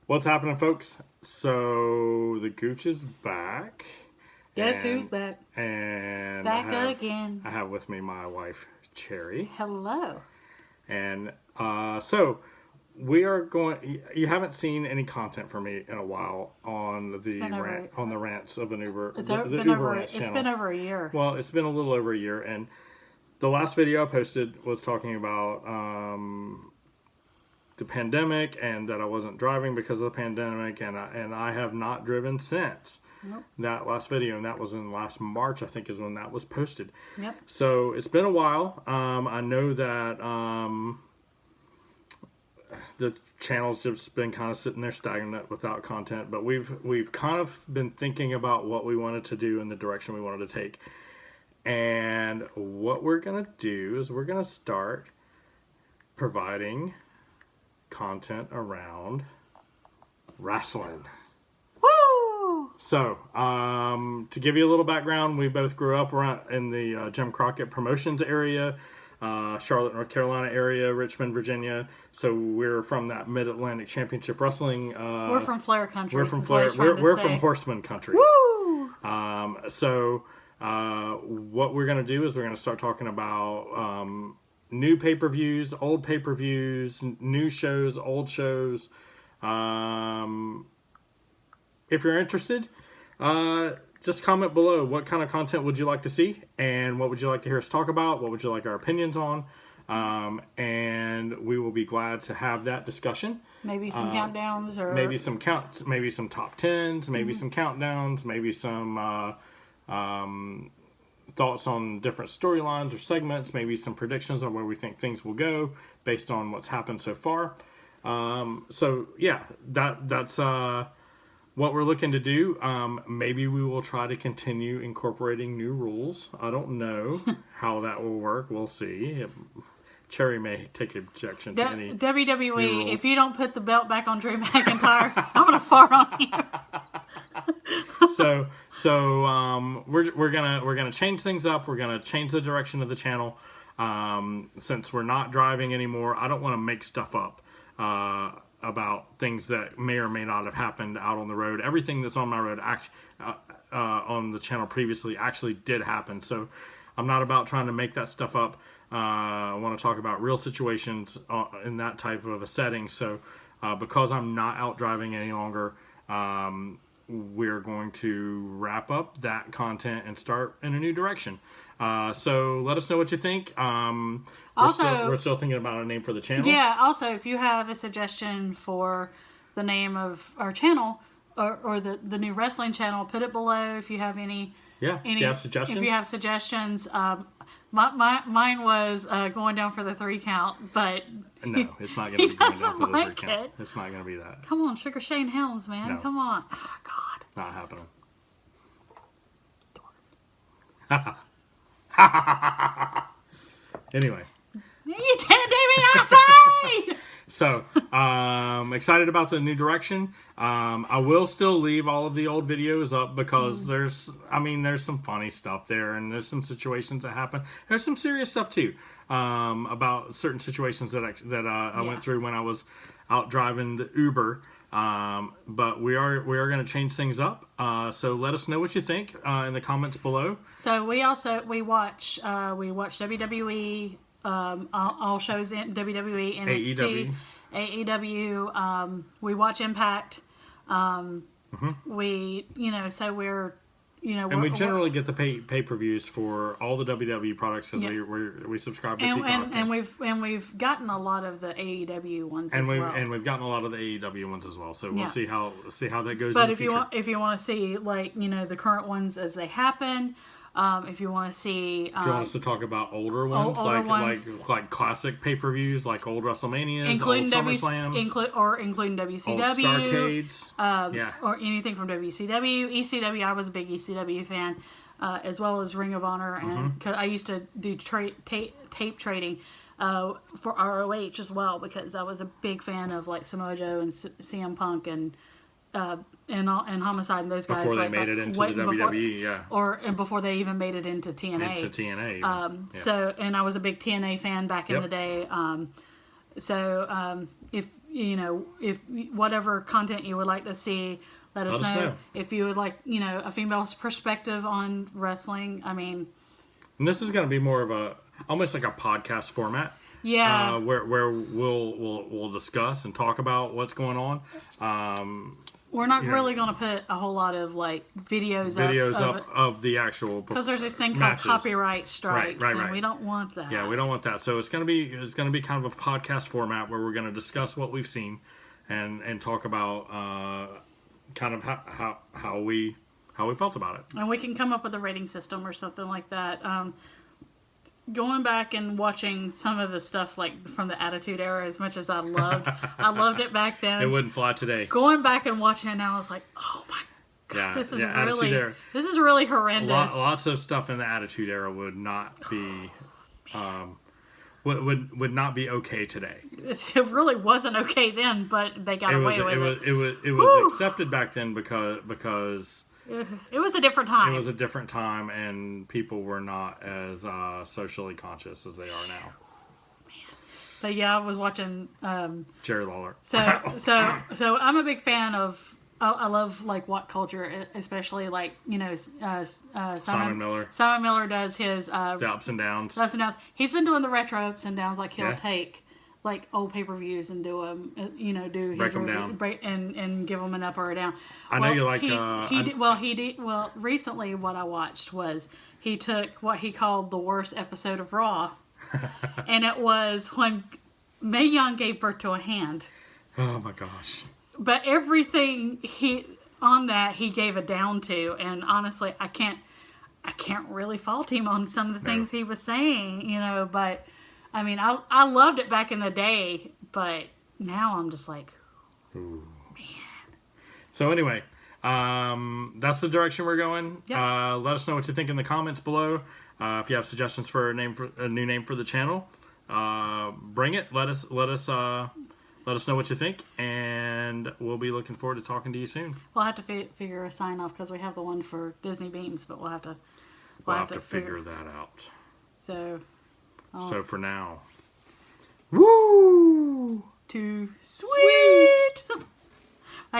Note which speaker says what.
Speaker 1: What's happening, folks? So the Gooch is back.
Speaker 2: Guess who's back?
Speaker 1: And
Speaker 2: Back again.
Speaker 1: I have with me my wife, Cherry.
Speaker 2: Hello.
Speaker 1: And so we are going. You haven't seen any content from me in a while on the rants of an Uber.
Speaker 2: It's
Speaker 1: the
Speaker 2: been
Speaker 1: Uber
Speaker 2: over.
Speaker 1: Rants
Speaker 2: It's
Speaker 1: channel.
Speaker 2: been over a year.
Speaker 1: Well, it's been a little over a year, and the last video I posted was talking about the pandemic and that I wasn't driving because of the pandemic, and I have not driven since that last video, and that was in last March, I think, is when that was posted.
Speaker 2: Yep.
Speaker 1: So it's been a while. I know that the channel's just been kind of sitting there stagnant without content, but we've kind of been thinking about what we wanted to do and the direction we wanted to take. And what we're gonna do is we're gonna start providing content around wrestling.
Speaker 2: Woo!
Speaker 1: So, to give you a little background, we both grew up around in the Jim Crockett Promotions area, Charlotte, North Carolina area, Richmond, Virginia. So we're from that Mid-Atlantic Championship Wrestling.
Speaker 2: We're from Flair country.
Speaker 1: We're from Flair. We're from Horseman country.
Speaker 2: Woo!
Speaker 1: So what we're going to do is we're going to start talking about new pay-per-views, old pay-per-views, new shows, old shows. If you're interested, just comment below what kind of content would you like to see and what would you like to hear us talk about, what would you like our opinions on, and we will be glad to have that discussion.
Speaker 2: Maybe some countdowns, or
Speaker 1: maybe some counts, maybe some top 10s, maybe some countdowns, maybe some thoughts on different storylines or segments, maybe some predictions on where we think things will go based on what's happened so far. So yeah, that's what we're looking to do. Maybe we will try to continue incorporating new rules. I don't know how that will work. We'll see. Cherry may take objection to any
Speaker 2: WWE. If you don't put the belt back on Drew McIntyre, I'm gonna fart on you.
Speaker 1: So we're gonna change things up. We're gonna change the direction of the channel. Since we're not driving anymore, I don't want to make stuff up about things that may or may not have happened out on the road. Everything that's on my road on the channel previously actually did happen. So I'm not about trying to make that stuff up. I want to talk about real situations in that type of a setting. So because I'm not out driving any longer, we're going to wrap up that content and start in a new direction. So let us know what you think. We're still thinking about a name for the channel.
Speaker 2: Yeah, also, if you have a suggestion for the name of our channel or the new wrestling channel, put it below if you have any.
Speaker 1: Yeah, if you have suggestions.
Speaker 2: If you have suggestions. Mine was going down for the 3 count, but
Speaker 1: no, it's not going to be going down for the 3 count. It's not going to be that.
Speaker 2: Come on, Sugar Shane Helms, man.
Speaker 1: No.
Speaker 2: Come on. Oh, God.
Speaker 1: Not happening. Anyway.
Speaker 2: You can't do me outside!
Speaker 1: So, excited about the new direction. I will still leave all of the old videos up because there's some funny stuff there, and there's some situations that happen. There's some serious stuff too, about certain situations that I went through when I was out driving the Uber. But we are going to change things up. So let us know what you think in the comments below.
Speaker 2: So we watch WWE. All shows in WWE, NXT, AEW. We watch Impact. We, so we're,
Speaker 1: and we generally get the pay-per-views for all the WWE products because we subscribe to Peacock.
Speaker 2: And we've gotten a lot of the AEW ones as well.
Speaker 1: And we've gotten a lot of the AEW ones as well. So we'll see how that goes.
Speaker 2: But
Speaker 1: in the future.
Speaker 2: if you want to see the current ones as they happen. If you want to see...
Speaker 1: if you want us to talk about older ones, like classic pay-per-views, like old WrestleManias,
Speaker 2: including
Speaker 1: old SummerSlams.
Speaker 2: Including WCW.
Speaker 1: Old Starrcades.
Speaker 2: Or anything from WCW. ECW, I was a big ECW fan, as well as Ring of Honor. And cause I used to do tape trading for ROH as well, because I was a big fan of like Samoa Joe and CM Punk and Homicide and those guys
Speaker 1: before they made it into the WWE,
Speaker 2: and before they even made it into TNA.
Speaker 1: So,
Speaker 2: and I was a big TNA fan back in the day. If you know, if whatever content you would like to see, let us know. If you would like, you know, a female's perspective on wrestling. I mean,
Speaker 1: and this is going to be more of almost like a podcast format.
Speaker 2: Yeah,
Speaker 1: where we'll discuss and talk about what's going on.
Speaker 2: We're not really going to put a whole lot of like videos up
Speaker 1: of the actual,
Speaker 2: because there's this thing
Speaker 1: matches.
Speaker 2: called copyright strikes,
Speaker 1: right.
Speaker 2: and we don't want that.
Speaker 1: Yeah, we don't want that. So it's going to be kind of a podcast format where we're going to discuss what we've seen and talk about kind of how we felt about it.
Speaker 2: And we can come up with a rating system or something like that. Going back and watching some of the stuff like from the Attitude Era, as much as I loved it back then.
Speaker 1: It wouldn't fly today.
Speaker 2: Going back and watching it now, I was like, oh my god, this is really horrendous.
Speaker 1: Lots of stuff in the Attitude Era would not be, would not be okay today.
Speaker 2: It really wasn't okay then, but they got away with it.
Speaker 1: It was accepted back then because.
Speaker 2: It was a different time.
Speaker 1: It was a different time, and people were not as socially conscious as they are now.
Speaker 2: But yeah, I was watching
Speaker 1: Jerry Lawler.
Speaker 2: So I'm a big fan of. I love like What Culture, especially like, you know,
Speaker 1: Simon Miller.
Speaker 2: Simon Miller does his
Speaker 1: the ups and downs.
Speaker 2: The ups and downs. He's been doing the retro ups and downs. Like he'll take like old pay-per-views and do them, you know,
Speaker 1: break them down,
Speaker 2: and give them an up or a down.
Speaker 1: I know you like.
Speaker 2: He did. Recently, what I watched was he took what he called the worst episode of Raw, and it was when Mae Young gave birth to a hand.
Speaker 1: Oh my gosh!
Speaker 2: But everything he gave a down to, and honestly, I can't really fault him on some of the things he was saying, you know, but. I mean, I loved it back in the day, but now I'm just like,
Speaker 1: ooh. Man. So anyway, that's the direction we're going.
Speaker 2: Yep.
Speaker 1: Let us know what you think in the comments below. If you have suggestions for a new name for the channel, bring it. Let us know what you think, and we'll be looking forward to talking to you soon.
Speaker 2: We'll have to figure a sign off because we have the one for Disney Beams, but we'll have to
Speaker 1: figure that out.
Speaker 2: So
Speaker 1: for now, woo!
Speaker 2: Too sweet.